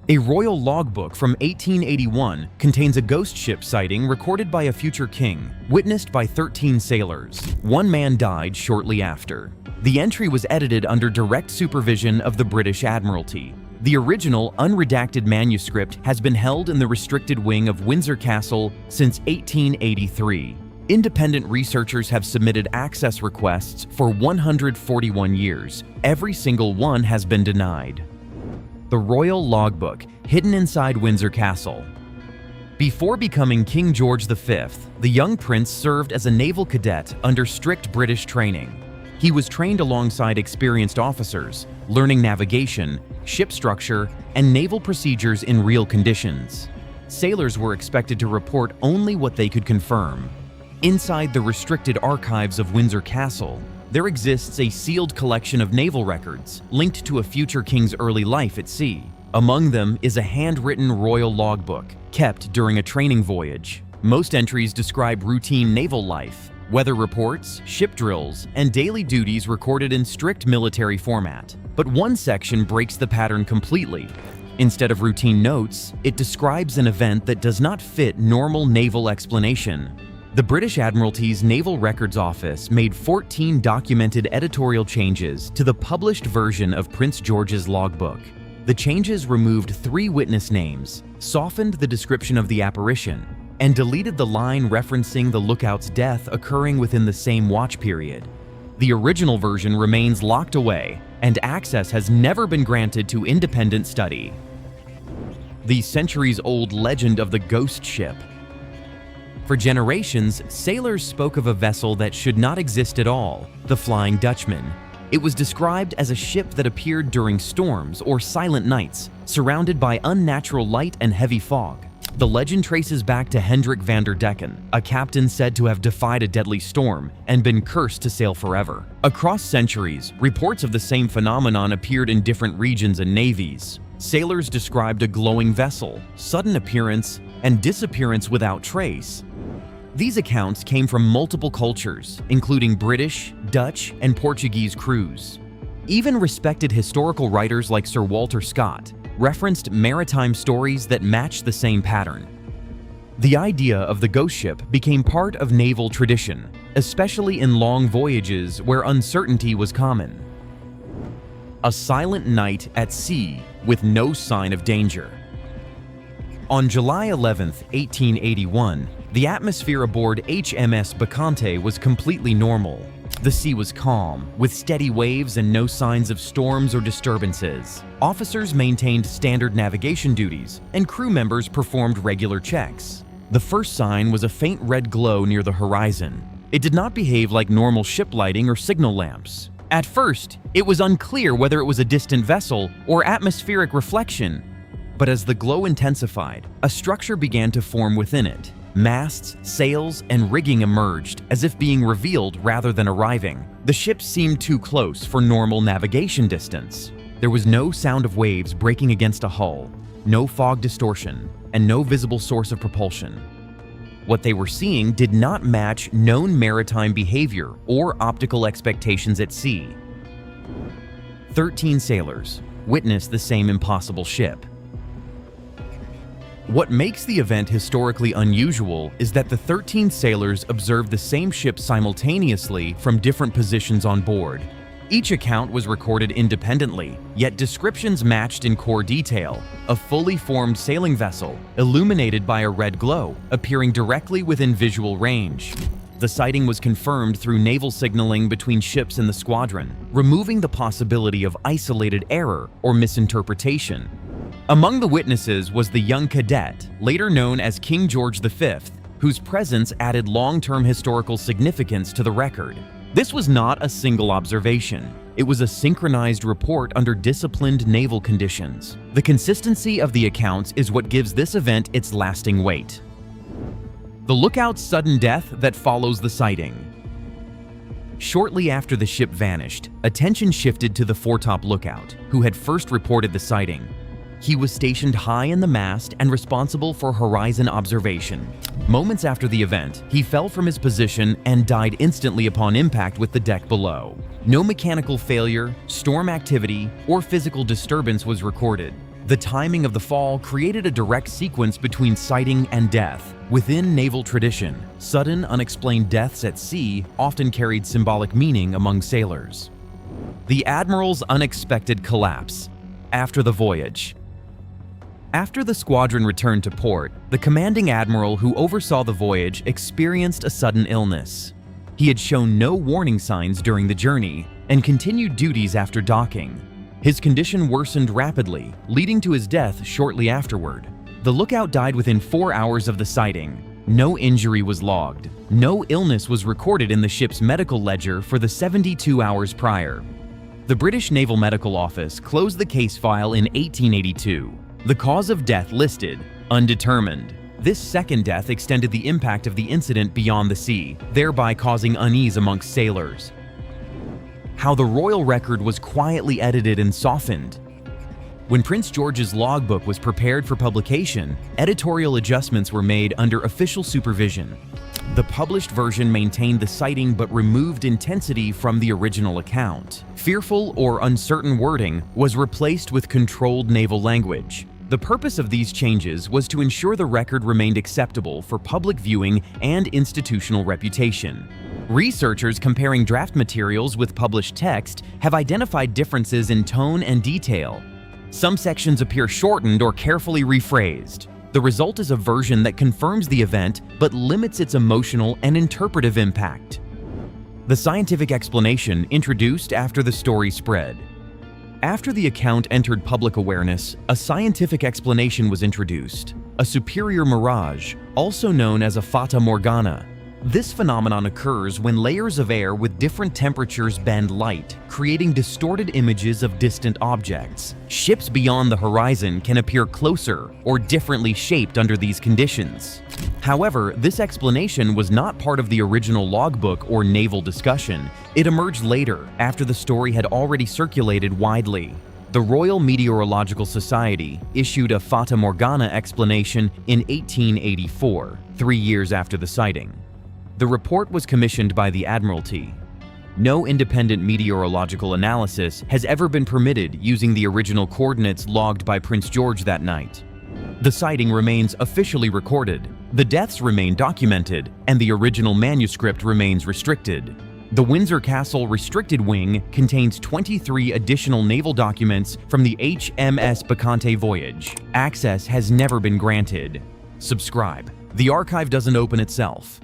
A royal logbook from 1881 contains a ghost ship sighting recorded by a future king, witnessed by 13 sailors. One man died shortly after. The entry was edited under direct supervision of the British Admiralty. The original unredacted manuscript has been held in the restricted wing of Windsor Castle since 1883. Independent researchers have submitted access requests for 141 years. Every single one has been denied. The Royal Logbook, hidden inside Windsor Castle. Before becoming King George V, the young prince served as a naval cadet under strict British training. He was trained alongside experienced officers, learning navigation, ship structure, and naval procedures in real conditions. Sailors were expected to report only what they could confirm. Inside the restricted archives of Windsor Castle, there exists a sealed collection of naval records linked to a future king's early life at sea. Among them is a handwritten royal logbook kept during a training voyage. Most entries describe routine naval life, weather reports, ship drills, and daily duties recorded in strict military format. But one section breaks the pattern completely. Instead of routine notes, it describes an event that does not fit normal naval explanation. The British Admiralty's Naval Records Office made 14 documented editorial changes to the published version of Prince George's logbook. The changes removed 3 witness names, softened the description of the apparition, and deleted the line referencing the lookout's death occurring within the same watch period. The original version remains locked away, and access has never been granted to independent study. The centuries-old legend of the ghost ship. For generations, sailors spoke of a vessel that should not exist at all, the Flying Dutchman. It was described as a ship that appeared during storms or silent nights, surrounded by unnatural light and heavy fog. The legend traces back to Hendrik van der Decken, a captain said to have defied a deadly storm and been cursed to sail forever. Across centuries, reports of the same phenomenon appeared in different regions and navies. Sailors described a glowing vessel, sudden appearance, and disappearance without trace. These accounts came from multiple cultures, including British, Dutch, and Portuguese crews. Even respected historical writers like Sir Walter Scott referenced maritime stories that matched the same pattern. The idea of the ghost ship became part of naval tradition, especially in long voyages where uncertainty was common. A silent night at sea with no sign of danger. On July 11, 1881, the atmosphere aboard HMS Bacchante was completely normal. The sea was calm, with steady waves and no signs of storms or disturbances. Officers maintained standard navigation duties, and crew members performed regular checks. The first sign was a faint red glow near the horizon. It did not behave like normal ship lighting or signal lamps. At first, it was unclear whether it was a distant vessel or atmospheric reflection. But as the glow intensified, a structure began to form within it. Masts, sails, and rigging emerged, as if being revealed rather than arriving. The ship seemed too close for normal navigation distance. There was no sound of waves breaking against a hull, no fog distortion, and no visible source of propulsion. What they were seeing did not match known maritime behavior or optical expectations at sea. 13 sailors witnessed the same impossible ship. What makes the event historically unusual is that the 13 sailors observed the same ship simultaneously from different positions on board. Each account was recorded independently, yet descriptions matched in core detail. A fully formed sailing vessel, illuminated by a red glow, appearing directly within visual range. The sighting was confirmed through naval signaling between ships in the squadron, removing the possibility of isolated error or misinterpretation. Among the witnesses was the young cadet, later known as King George V, whose presence added long-term historical significance to the record. This was not a single observation. It was a synchronized report under disciplined naval conditions. The consistency of the accounts is what gives this event its lasting weight. The lookout's sudden death that follows the sighting. Shortly after the ship vanished, attention shifted to the foretop lookout, who had first reported the sighting. He was stationed high in the mast and responsible for horizon observation. Moments after the event, he fell from his position and died instantly upon impact with the deck below. No mechanical failure, storm activity, or physical disturbance was recorded. The timing of the fall created a direct sequence between sighting and death. Within naval tradition, sudden, unexplained deaths at sea often carried symbolic meaning among sailors. The Admiral's unexpected collapse. After the voyage. After the squadron returned to port, the commanding admiral who oversaw the voyage experienced a sudden illness. He had shown no warning signs during the journey and continued duties after docking. His condition worsened rapidly, leading to his death shortly afterward. The lookout died within 4 hours of the sighting. No injury was logged. No illness was recorded in the ship's medical ledger for the 72 hours prior. The British Naval Medical Office closed the case file in 1882. The cause of death listed, undetermined. This second death extended the impact of the incident beyond the sea, thereby causing unease amongst sailors. How the royal record was quietly edited and softened. When Prince George's logbook was prepared for publication, editorial adjustments were made under official supervision. The published version maintained the sighting but removed intensity from the original account. Fearful or uncertain wording was replaced with controlled naval language. The purpose of these changes was to ensure the record remained acceptable for public viewing and institutional reputation. Researchers comparing draft materials with published text have identified differences in tone and detail. Some sections appear shortened or carefully rephrased. The result is a version that confirms the event but limits its emotional and interpretive impact. The scientific explanation introduced after the story spread. After the account entered public awareness, a scientific explanation was introduced, a superior mirage, also known as a Fata Morgana. This phenomenon occurs when layers of air with different temperatures bend light, creating distorted images of distant objects. Ships beyond the horizon can appear closer or differently shaped under these conditions. However, this explanation was not part of the original logbook or naval discussion. It emerged later, after the story had already circulated widely. The Royal Meteorological Society issued a Fata Morgana explanation in 1884, 3 years after the sighting. The report was commissioned by the Admiralty. No independent meteorological analysis has ever been permitted using the original coordinates logged by Prince George that night. The sighting remains officially recorded, the deaths remain documented, and the original manuscript remains restricted. The Windsor Castle Restricted Wing contains 23 additional naval documents from the HMS Bacchante voyage. Access has never been granted. Subscribe. The archive doesn't open itself.